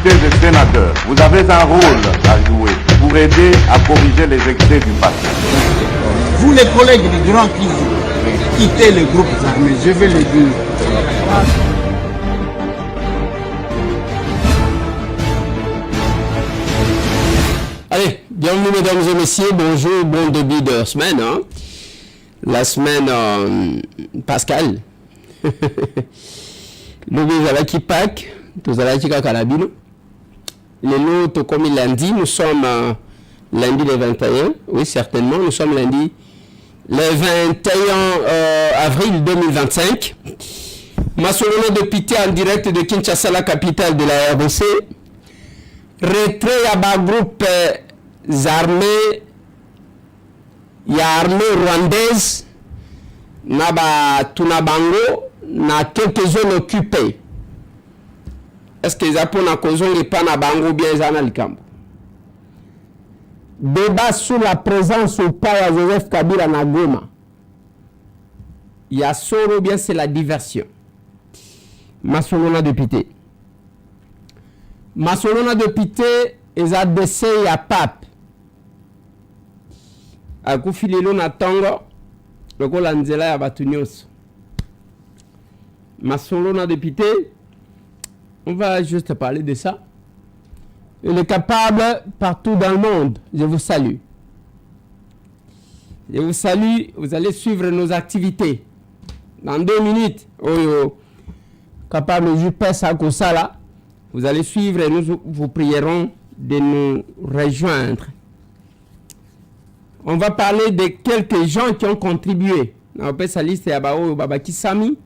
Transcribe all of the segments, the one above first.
députés et sénateurs, vous avez un rôle à jouer pour aider à corriger les excès du passé. Vous les collègues du Grand qui quittez les groupes armés, je vais le dire. Allez, bienvenue mesdames et messieurs, bonjour, bon début de semaine. Hein? La semaine Pascal. Nous allons qui Pâques, nous allons qui Kakalabino. Les lots comme lundi, nous sommes lundi le 21, oui certainement, nous sommes lundi le 21 avril 2025. Massolona de Pité en direct de Kinshasa, la capitale de la RDC. Retrait à bas groupe armés, il y a armée rwandaise, naba tunabango, na quelques zones occupées. Est-ce que les Japonais ont pas na bango bien zana likambo? Débat sur la présence ou pas de Joseph Kabila na Goma. Il y a solo bien c'est la diversion. Massolona de Pité. Massolona de Pité et ADC ya pape. Akufilelo na tongo lokola nzela ya batu nyonso. Massolona de Pité, on va juste parler de ça. Il est capable partout dans le monde. Je vous salue. Je vous salue. Vous allez suivre nos activités. Dans 2 minutes, capable de JPS à Kosala, vous allez suivre et nous vous prierons de nous rejoindre. On va parler de quelques gens qui ont contribué. On appelle sa liste ya bao babaki sami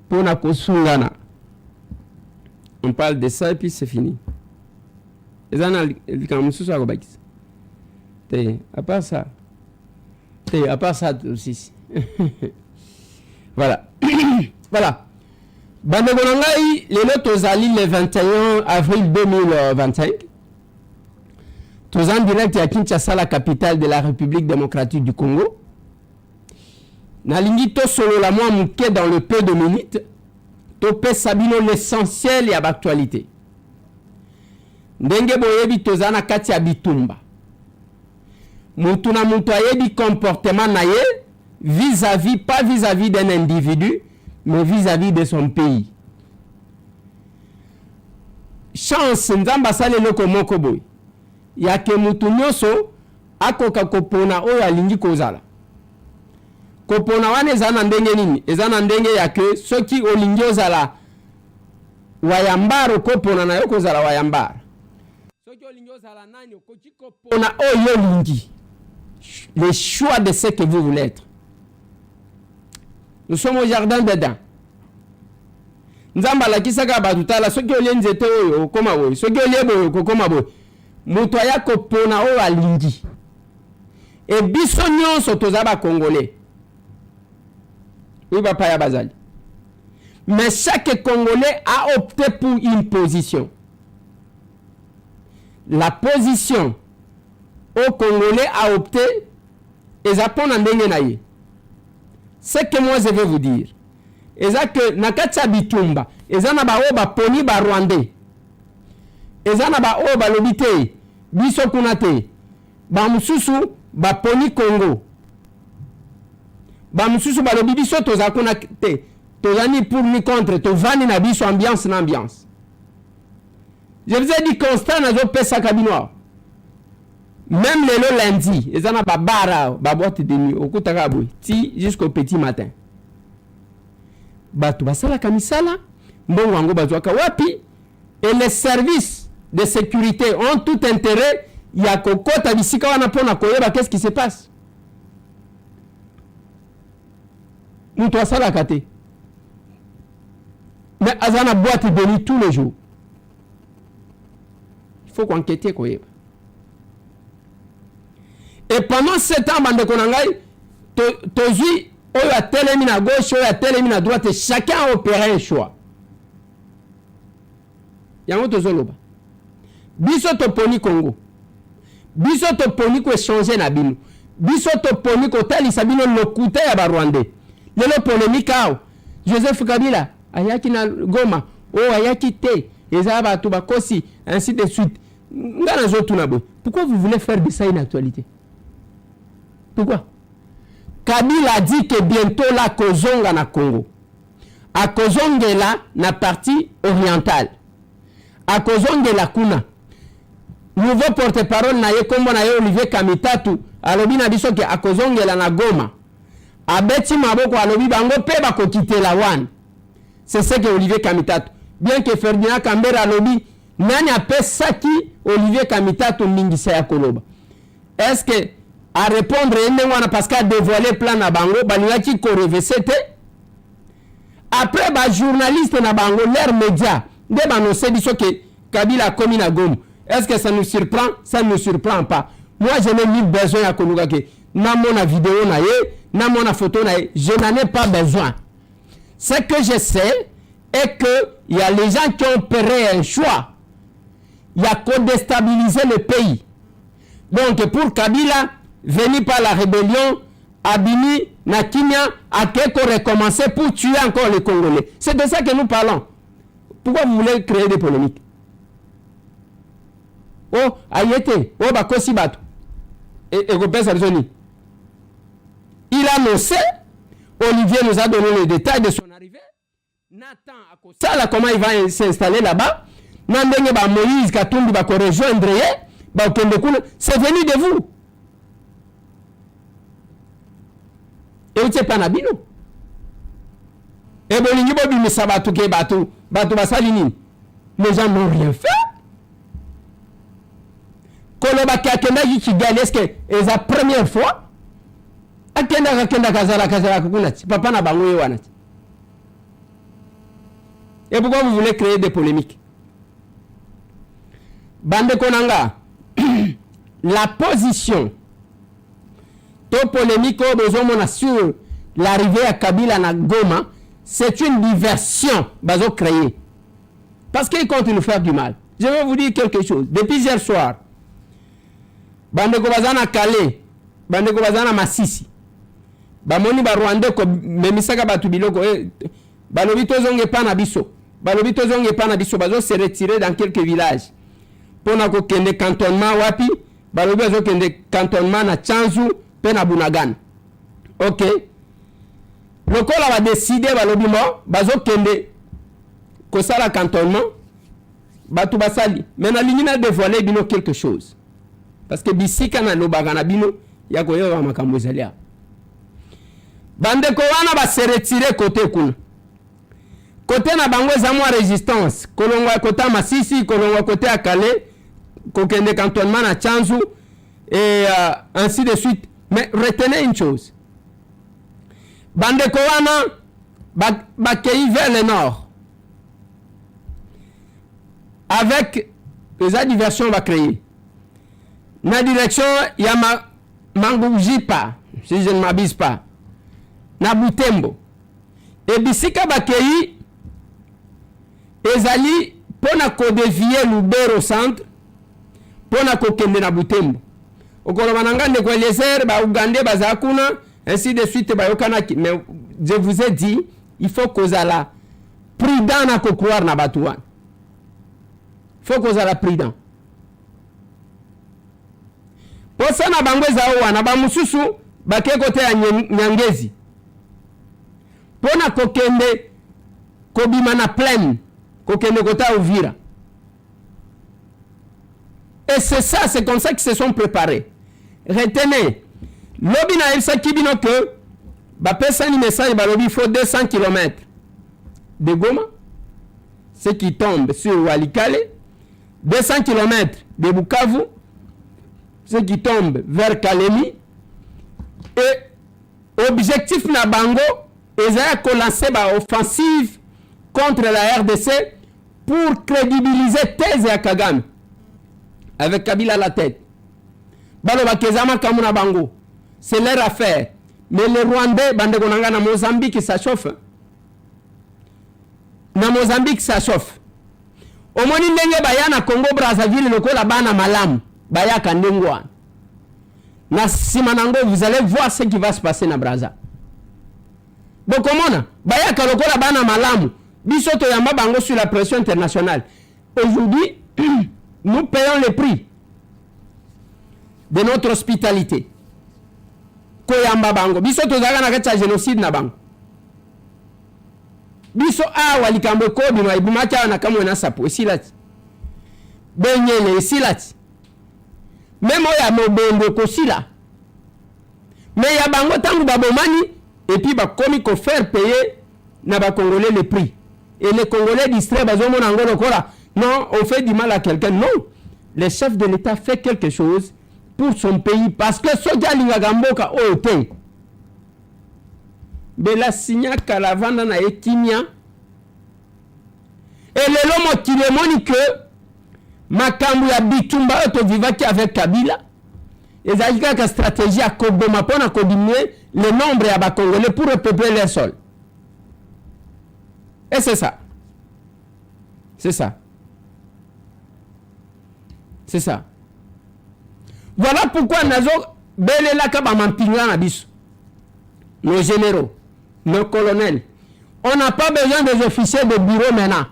pour na kosungana. On parle de ça et puis c'est fini. À part ça. À part ça aussi. Voilà. Voilà. Bandegonangai, les lots ali le 21 avril 2025. Tous en direct à Kinshasa, la capitale de la République démocratique du Congo. Nalingi to solo la moi mouké dans le peu de minutes. Topé sabino l'essentiel et à l'actualité. Ndenge boyebi tozana kati ya bitumba. Mutu na mutu ayebi comportement na ye vis-à-vis, pas vis-à-vis d'un individu, mais vis-à-vis de son pays. Chance nzamba sale loko moko boy. Ya ke mutu nyoso akoka kopona oyo alingi kozala. Kopona wane ezana ndenge nini? Ezana ndenge ya ke soki olingi ozala wayambaro kopona na yo kozala wayambara. Soki olingi ozala nani okoki kopona oyo lingi. Le choix de ce que vous voulez être. Nous sommes au jardin d'Eden. Nzamba la kisaka batutala soki olie nzete oyo okoma boy. Soki olie boyo okoma boy. Mutu aya kopona oyo alingi. Et biso nyonso tozaba congolais. Oui, papa ya bazali. Mais chaque Congolais a opté pour une position. La position au Congolais a opté et ça pon ndenge na ye. Ce que moi je vais vous dire. Et ça que nakatsa bitumba, et ça na ba oba poni ba Rwandais. Et ça na ba oba lobité, biso kunate. Ba mususu ba poni Congo. Ba mususu ba lobi biso toza kuna te. Tozani pour ni contre, to vani na biso ambiance na ambiance. Je vous ai dit constant na zo pesa kabinoa. Même le lundi, ils ont ba bara, ba boîte de nuit, okutaka boy, ti jusqu'au petit matin. Batu basala kamisala, mbongo wango bazwaka wapi? Et les services de sécurité ont tout intérêt ya kokota bisika wana pona koyeba qu'est-ce qui se passe. Mutu asala kate. Mais azana boîte de nuit tous les jours. Il faut qu'enquêter koyeba. Et pendant 7 ans, bande konangai, tozi oyo a telemi na gauche, oyo a telemi na droite, et chacun a opéré un choix. Yango tozoloba. Biso toponi Congo. Biso toponi ko échanger na bino. Biso toponi ko talisa bino lokuta ya ba Rwandais. Lelo polémique ao. Joseph Kabila ayaki na Goma, o ayaki te. eza bato bakosi, ainsi de suite. Pourquoi vous voulez faire de ça une actualité? Pourquoi? Kabila a dit que bientôt la kozonga na Congo. A kozongela na partie orientale. A kozongela kuna. Nouveau porte-parole na ye kombo na ye Olivier Kamitatu alobi na biso ke a kozongela na Goma. Abeti maboko alobi bango pe bakokitela wana. C'est ce que Olivier Kamitatu. Bien que Ferdinand Kambere alobi nani apesaki Olivier Kamitatu ningisa ya koloba. Est-ce que à répondre parce qu'a dévoilé plan na bango balingaki ko revesete après ba journaliste na bango l'air média de annoncer biso que Kabila a commis na Goma. Est-ce que ça nous surprend? Ça ne nous surprend pas. Moi je n'ai ni besoin à konuga ke na mona vidéo na ye na mona photo na ye, je n'en ai pas besoin. Ce que je sais est que il y a les gens qui ont opéré un choix. Il y a qu'à déstabiliser le pays. Donc pour Kabila venu par la rébellion, Abimi, Nakinia, a quelque recommencer pour tuer encore les Congolais. C'est de ça que nous parlons. Pourquoi vous voulez créer des polémiques? Oh, Ayete, oh, Bakosi Bato. Et il a annoncé, Olivier nous a donné les détails de son arrivée. Nathan, ça, comment il va s'installer là-bas. Nandenge ba Moïse Katumbi ba ko rejoindre ba okende kuna, c'est venu de vous. Et vous n'êtes pas nabino. Et bon, il y a sabatu ke batu basalini. Les gens n'ont rien fait. Koloba kakenda Kigali, est-ce que c'est la première fois? Akenda kazala kukunati. Papa na bango yewanati. Et pourquoi vous voulez créer des polémiques? Bande Konanga, la position to polémique sur l'arrivée à Kabila na Goma, c'est une diversion bazo créée. Parce qu'ils comptent nous faire du mal. Je vais vous dire quelque chose. Depuis hier soir, Bande Kobazana Calais, Bande Kobazana Massisi, Bamoni ba Rwanda ko memisaka batu biloko balobi tozonge pa na biso. Balobi tozonge pa na biso bazo se retirer dans quelques villages. Pona ko kende cantonnement wapi, balobi bazo kende cantonnement na Tchanzu pe na Bunagana. OK. Lokola va décider balobi mo bazo kende ko sala cantonnement batu basali. Mais na ligne na dévoiler bino quelque chose. Parce que bisika na lobaka na bino ya ko yo makambo zalia. Bande ko wana ba se retirer côté kuna. Côté na bango za mwa résistance, kolongwa côté Masisi, kolongwa côté à Calais, kokende cantonnement na Tchanzu et ainsi de suite. Mais retenez une chose. Bande ko wana ba kei vers le nord. Avec les diversions va créer. Na direction ya Mangoujipa, si je ne m'abuse pas. Na Butembo. Et bisika bakei ezali pona ko dévier Lubero centre pona ko kende na Butembo. Okolo banangande ko Eliezer ba Uganda bazakuna ainsi de suite ba yokanaki. Mais je vous ai dit, il faut kozala prudent na ko croire na batuan. Il faut kozala prudent. Posa na bangweza wana ba mususu ba ke kote ya Nyangezi. Pona kokende kobima na plaine kokende kota Uvira. Et c'est ça, c'est comme ça qu'ils se sont préparés. Retenez, lobi na elsa kibino que ba pesa ni message ba lobi faut 200 km de Goma, ce qui tombe sur Walikale, 200 km de Bukavu, ce qui tombe vers Kalemi, et objectif na bango Ezaya ko lancé ba offensive contre la RDC pour crédibiliser thèse ya Kagame avec Kabila à la tête. Balo bakezama kamuna bango. C'est leur affaire. Mais les Rwandais bande konanga na Mozambique ça chauffe. Na Mozambique ça chauffe. Omoni ndenge baya na Congo Brazzaville lokola bana malamu baya kandengwa. Na simanango vous allez voir ce qui va se passer na Brazza. Donc comment baya kalokola bana malamu biso to yamba bango sur la pression internationale. aujourd'hui, nous payons le prix de notre hospitalité. Koyamba bango. Biso tozaka na kati ya génocide na bango. Biso awa likambo ko bino ibumaki awa na kamwe na sapo esilati. Benyele esilati. Même oya mobondo kosila. Mais ya bango tangu babomani et puis ba komi ko faire payer na ba Congolais le prix. Et les Congolais distraits bazomona ngolo kola. Non, on fait du mal à quelqu'un. Non. Le chef de l'État fait quelque chose pour son pays parce que soja lingagamboka ote. Bela signa kalavanda na ekimia. Et le lomo qui le moni que makambu ya bitumba oto vivaki avec Kabila. Et ça a une stratégie à Koboma pour diminuer le nombre de Congolais pour repeupler les sols. Et c'est ça. C'est ça. C'est ça. Voilà pourquoi nous avons nos généraux, nos colonels. On n'a pas besoin des officiers de bureau maintenant.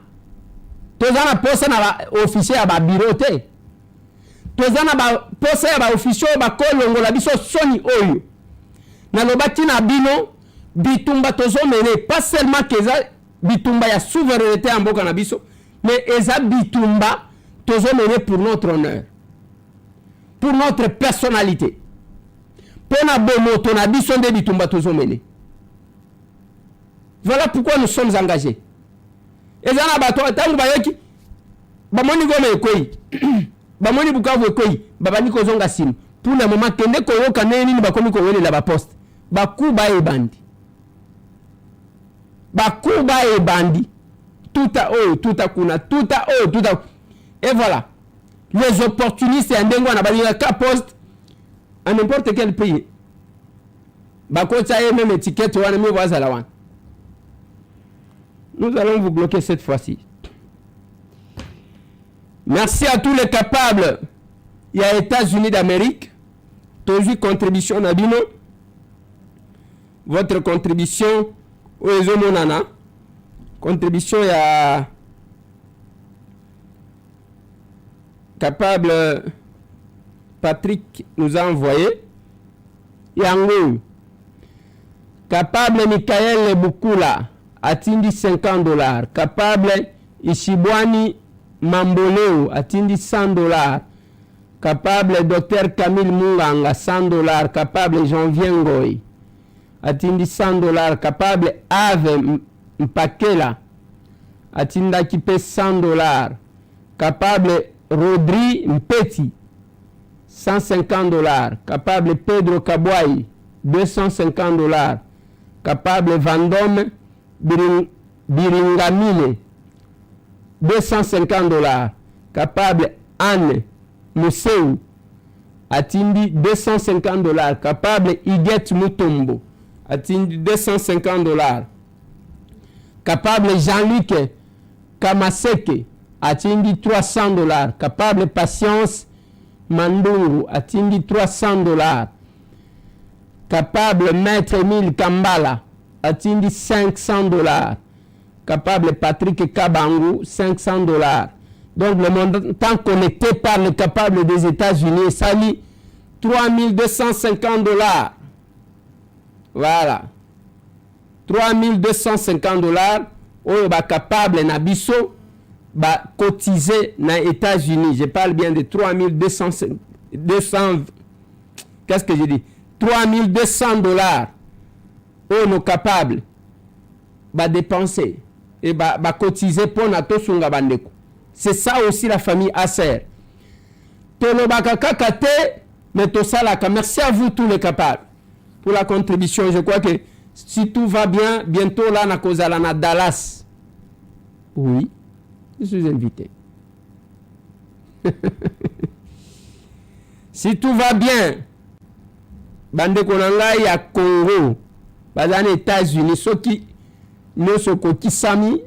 Tous les postes officiers à bureau. Tous les postes à officiers à kolongo la biso soni oyo. Na lobati na bino bitumba tozo mene pas seulement que ça bitumba ya souveraineté en boka na biso, mais eza bitumba tozo mene pour notre honneur, pour notre personnalité. Pour na bomo to na biso de bitumba tozo mene. Voilà pourquoi nous sommes engagés. Eza na bato tangu bayeki bamoni gome ekoi. Bamoni Bukavu ekoi babani kozonga simu. Pour le moment kende koyoka neni ni bakomi kowele la ba poste. Bakuba e bandi. Bakuba e bandi. Tout à oh, tout à kuna, tout à oh, tout à. Et voilà. Les opportunistes en dengo na bali ka poste à n'importe quel pays. Bakocha e même étiquette wana mi voisa la wan. Nous allons vous bloquer cette fois-ci. Merci à tous les capables. Il y a États-Unis d'Amérique. Toujours contribution Nabino. Votre contribution aux Monana. Contribution il y a capable Patrick nous a envoyé. Yango. Capable Michael Bukula. Atindi $50. Capable Ishibwani Mamboleo atindi $100. Capable Dr Camille Munganga $100. Capable Janvier Ngoy atindi $100. Capable Ave Mpakela atinda kipe $100. Capable Rodri Mpeti $150. Capable Pedro Kabwai $250. Capable Vandome Biringamine $250. Capable Anne Moussou atindi $250. Capable Iguet Mutombo atindi $250. Capable Jean-Luc Kamaseke atindi $300. Capable Patience Mandungu atindi $300. Capable Maître Emile Kambala atindi $500. Capable Patrick Kabangu $500. Donc le montant connecté par le capable des États-Unis sali $3250. Voilà. $3250 oyo ba capable na biso ba cotiser na États-Unis. Je parle bien de 3200 qu'est-ce que je dis? $3200 oyo nos capables ba dépenser et ba cotiser pour na tosunga bandeko. C'est ça aussi la famille Acer. Tolobaka kakate mais tosalaka. Merci à vous tous les capables pour la contribution. Je crois que si tout va bien, bientôt là, na kozala na Dallas. Oui, je suis invité. Si tout va bien, bande konanga ya Congo, bazane États-Unis, soki nosoko kisami,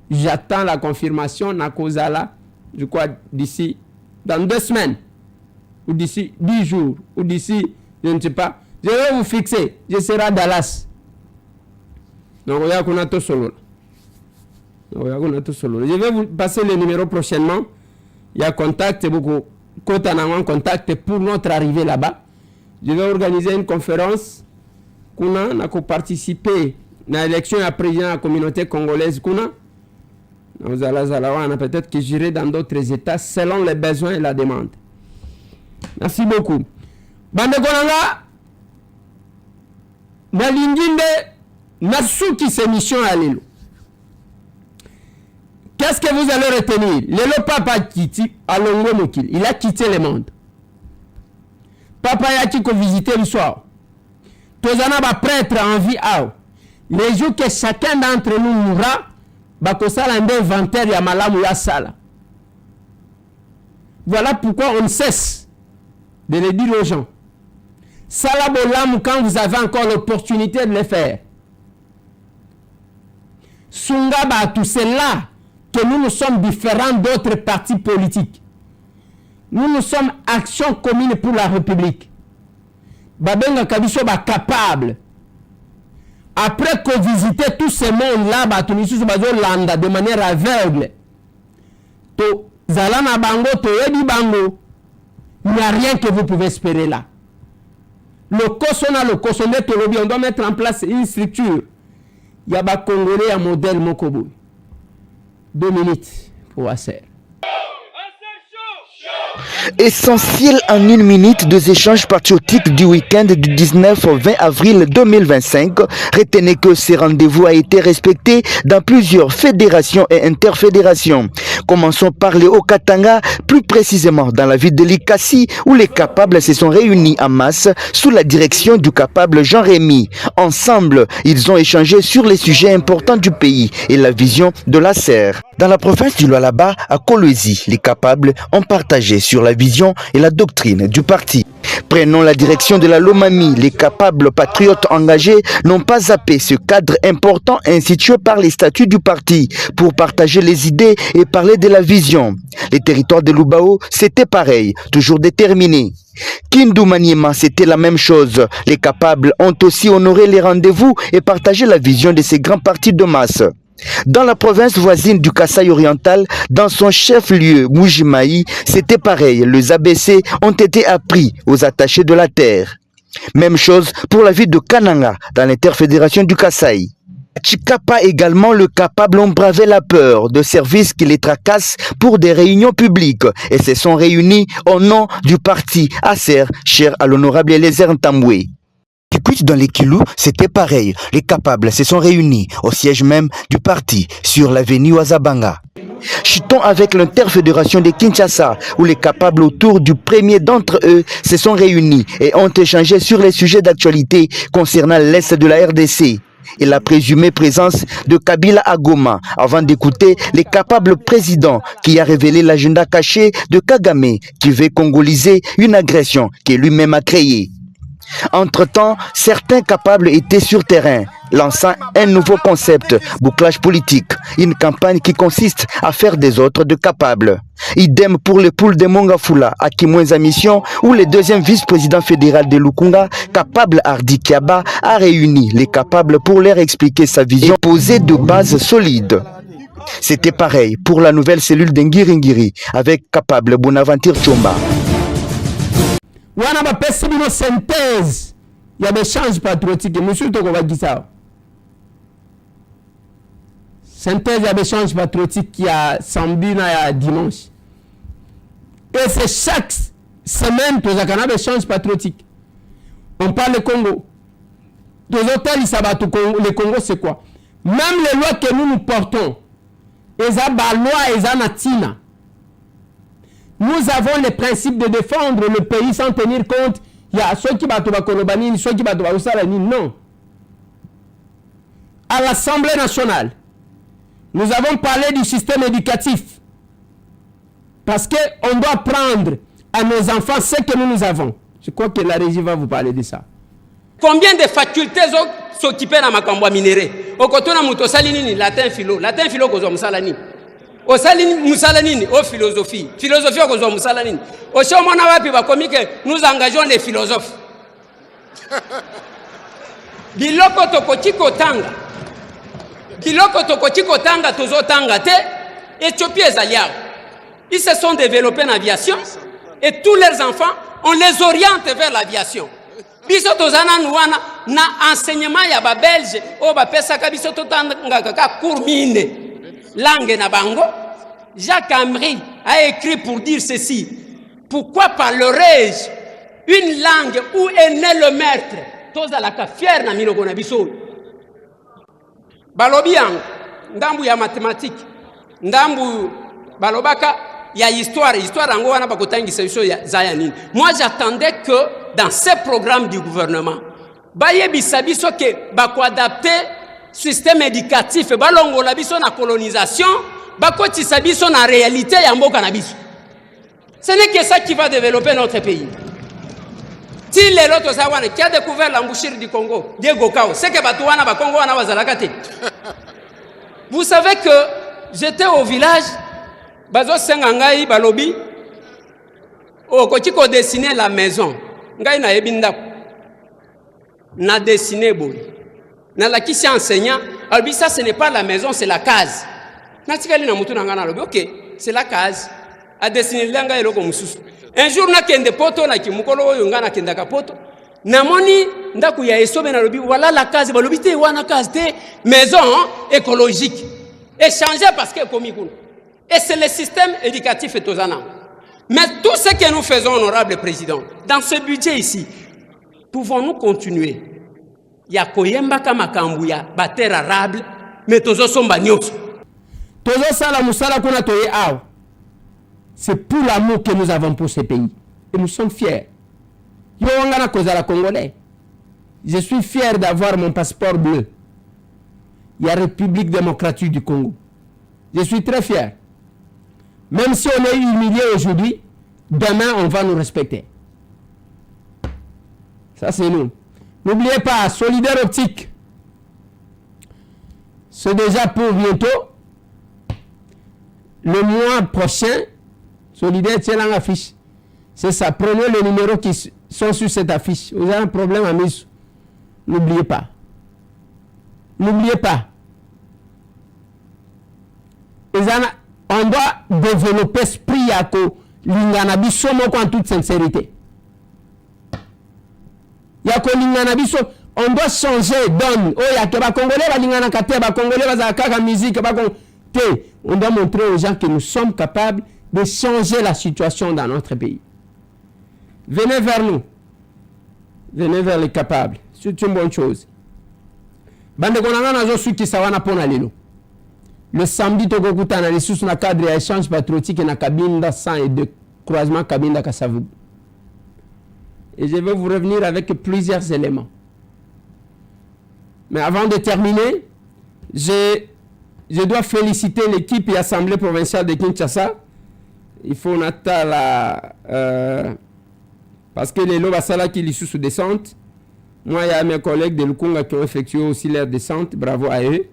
j'attends la confirmation na kozala, je crois d'ici dans 2 semaines ou d'ici 10 jours ou d'ici je ne sais pas. Je vais vous fixer, je serai à Dallas. Donc, il y a qu'on a tout solo. Je vais vous passer le numéro prochainement. Il y a contact, beaucoup en contact pour notre arrivée là-bas. Je vais organiser une conférence. Nous avons participé à l'élection à président de la communauté congolaise. Nous allons peut-être que j'irai dans d'autres États selon les besoins et la demande. Merci beaucoup. Bande Konanga, na linginde, na souki se mission à l'île. Qu'est-ce que vous allez retenir? Le papa quitté à Longo Mokil, il a quitté le monde. Papa y a qui visiter le soir. Tozana va prêtre en vie à les jours que chacun d'entre nous mourra, bakosala un inventaire ya malamu ya sala. Voilà pourquoi on cesse de le dire aux gens. Sala bolam quand vous avez encore l'opportunité de le faire. Sungaba, tout c'est là que nous sommes différents d'autres partis politiques. Nous sommes Action commune pour la République. Babenga Kabiso ba capable. Après que visiter tout ce monde-là, de manière aveugle, to zalana bango, to ebi bango, il n'y a rien que vous pouvez espérer là. Le Cosona, on doit mettre en place une structure. Il y a des Congolais à modèle Mokobo. 2 minutes pour Asser. Essentiel en 1 minute des échanges patriotiques du week-end du 19 au 20 avril 2025. Retenez que ce rendez-vous a été respecté dans plusieurs fédérations et interfédérations. Commençons par les Haut-Katanga, plus précisément dans la ville de Likasi, où les capables se sont réunis en masse sous la direction du capable Jean-Rémy. Ensemble, ils ont échangé sur les sujets importants du pays et la vision de la serre. Dans la province du Lualaba, à Kolwezi, les capables ont partagé sur la vision et la doctrine du parti. Prenons la direction de la Lomami. Les capables patriotes engagés n'ont pas zappé ce cadre important institué par les statuts du parti pour partager les idées et parler de la vision. Les territoires de Lubao, c'était pareil, toujours déterminés. Kindu Maniema, c'était la même chose. Les capables ont aussi honoré les rendez-vous et partagé la vision de ces grands partis de masse. Dans la province voisine du Kasaï oriental, dans son chef-lieu Mujimaï, c'était pareil. Les ABC ont été appris aux attachés de la terre. Même chose pour la ville de Kananga, dans l'interfédération du Kasaï. Chikapa également, le capable ont bravé la peur de services qui les tracassent pour des réunions publiques et se sont réunis au nom du parti Acer, cher à l'honorable Eliezer Ntambwe. Dans les Kilou, c'était pareil. Les capables se sont réunis au siège même du parti sur l'avenue Ouazabanga. Chutons avec l'interfédération de Kinshasa, où les capables autour du premier d'entre eux se sont réunis et ont échangé sur les sujets d'actualité concernant l'Est de la RDC et la présumée présence de Kabila à Goma, avant d'écouter les capables présidents qui a révélé l'agenda caché de Kagame, qui veut congoliser une agression qu'il lui-même a créée. Entre-temps, certains capables étaient sur terrain, lançant un nouveau concept, bouclage politique, une campagne qui consiste à faire des autres de capables. Idem pour les poules de Mongafula, à Kimwenza Mission, où le deuxième vice-président fédéral de Lukunga, capable Hardi Kiaba, a réuni les capables pour leur expliquer sa vision posée de bases solides. C'était pareil pour la nouvelle cellule d'Ngiringiri, avec capable Bonaventure Chomba. Wana bapesi bino synthèse ya échange patriotique monsieur toko bagisa synthèse ya échange patriotique qui a samedi na ya dimanche et c'est chaque semaine que zakana échange patriotique. On parle le Congo, deux hôtels Isabatou Congo. Le Congo c'est quoi? Même les lois que nous portons, eza ba loi eza natina. Nous avons le principe de défendre le pays sans tenir compte. Il y a ceux qui battent Kolobani, ceux qui battent Salani. Non. À l'Assemblée nationale, nous avons parlé du système éducatif. Parce qu'on doit prendre à nos enfants ce que nous avons. Je crois que la régie va vous parler de ça. Combien de facultés s'occuper dans ma cambo minéré? Au côté de la salinini, latin philo, kozom salani. Au salini, musalanini, au philosophie au kozom musalanini. Au chomona wapi ba komi que nous engageons les philosophes. Biloko tokoti kotanga. biloko tokoki kotanga tozotanga te. Éthiopie et Zaliao, ils se sont développés en aviation et tous leurs enfants, on les oriente vers l'aviation. Biso tozana nuana na enseignement ya ba belge o ba pesa ka biso totanga kaka cours mine langue na bango. Jacques Amri a écrit pour dire ceci: pourquoi parlerai-je une langue où est né le maître? Tozalaka fier na miloko na biso. Balobi yang ndambu ya mathématique, ndambu balobaka ya histoire yango wana bakotangisa biso ya zayani. Moi j'attendais que dans ces programmes du gouvernement bayebisa biso ke bako adapter système éducatif balongola biso na colonisation bakotisa biso na réalité ya mboka na biso. Ce n'est que ça qui va développer notre pays. Si les autres Zawane qui a découvert l'embouchure du Congo, Diego Kao, c'est que Batouana ba Congo wana wazalakate. Vous savez que j'étais au village bazo sengangai balobi o kotiko dessiner la maison. Ngai na yebinda na dessiner boy. Na la kisi enseignant, albi ça ce n'est pas la maison, c'est la case. Na tikali na mutu na ngana lobi OK, c'est la case. A dessiner langa eloko mususu. Un jour na kende poto na kimukolo oyo ngana kenda kapoto. Namoni ndaku ya esobe na lobi voilà la case balobi te wana case te maison écologique. Échanger parce que komi kuna. Et c'est le système éducatif et tozana. Mais tout ce que nous faisons, honorable président, dans ce budget ici, pouvons-nous continuer? Ya koyemba kama kambuya bater arabe, mais tozo somba nyos. Tozo sala musala kuna toye aw. C'est pour l'amour que nous avons pour ce pays. Et nous sommes fiers. Yo wangana kozala congolais. Je suis fier d'avoir mon passeport bleu. Il y a République démocratique du Congo. Je suis très fier. Même si on est humilié aujourd'hui, demain on va nous respecter. Ça c'est nous. N'oubliez pas, Solidaire Optique. C'est déjà pour bientôt. Le mois prochain, Solidaire tient l'affiche. C'est ça. Prenez les numéros qui sont sur cette affiche. Vous avez un problème à mise. N'oubliez pas. N'oubliez pas. On doit développer l'esprit à lingana biso moko en toute sincérité. Yako lingana biso, on doit changer donne. Oh yake ba congolais ba lingana kate ba congolais ba zakaka musique ba te. On doit montrer aux gens que nous sommes capables de changer la situation dans notre pays. Venez vers nous. Venez vers les capables. C'est une bonne chose. Bande konanga nazo suki sawana pona lelo. Le samedi, Togokuta na lisusu na cadre ya échange patriotique na Kabinda 102 croisement Kabinda Kasavubu. Et je vais vous revenir avec plusieurs éléments. Mais avant de terminer, je dois féliciter l'équipe et l'Assemblée provinciale de Kinshasa. Il faut parce que les Lobasala qui lisusu descente. Moi, il y a mes collègues de Lukunga qui ont effectué aussi leur descente. Bravo à eux.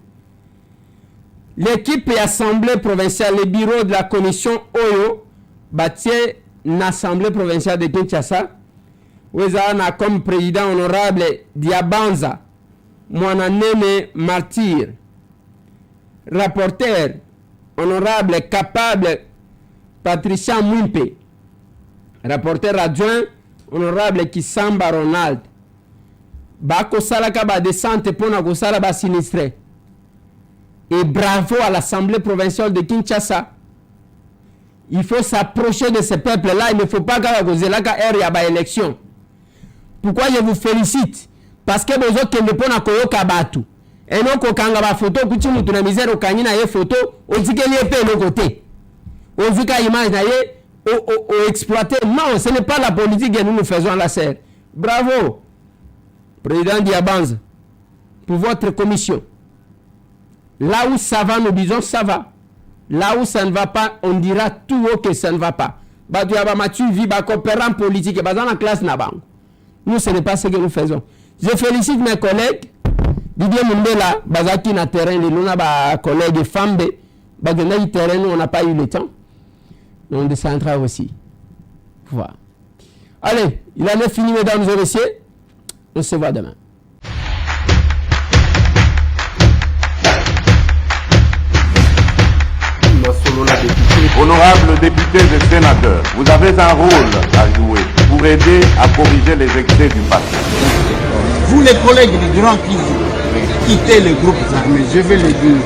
L'équipe et l'Assemblée provinciale, les bureaux de la commission Oyo, bâti l'Assemblée provinciale de Kinshasa, où ils ont comme président honorable Diabanza, Mwananene Martyr, rapporteur honorable capable Patricia Mwimpe, rapporteur adjoint honorable Kisamba Ronald, Bako Salaka ba descente pour na sala ba sinistré. Et bravo à l'Assemblée provinciale de Kinshasa. Il faut s'approcher de ce peuple-là. Il ne faut pas qu'il y ait une élection. Pourquoi je vous félicite? Parce que vous avez ne pas koyoka batu. Et non kokanga ba photo kuti mutu na misère okanyi na ye photo, on dit que lié pe le côté. On dit qu'à image na ye o exploiter. Non, ce n'est pas la politique que nous faisons à la serre. Bravo. Président Diabanza, pour votre commission. Là où ça va, nous disons ça va. Là où ça ne va pas, on dira tout haut que ça ne va pas. Nous, ce n'est pas ce que nous faisons. Je félicite mes collègues. Didier Mundela, Bazaki na terrain, les luna ba collègues Fambe, Bagenda terrain, nous on n'a pas eu le temps. On descendra aussi. Voilà. Allez, il en est fini, mesdames et messieurs. On se voit demain. Honorables députés et sénateurs, vous avez un rôle à jouer pour aider à corriger les excès du passé. Vous les collègues du Grand qui quittez les groupes armés, je vais le dire,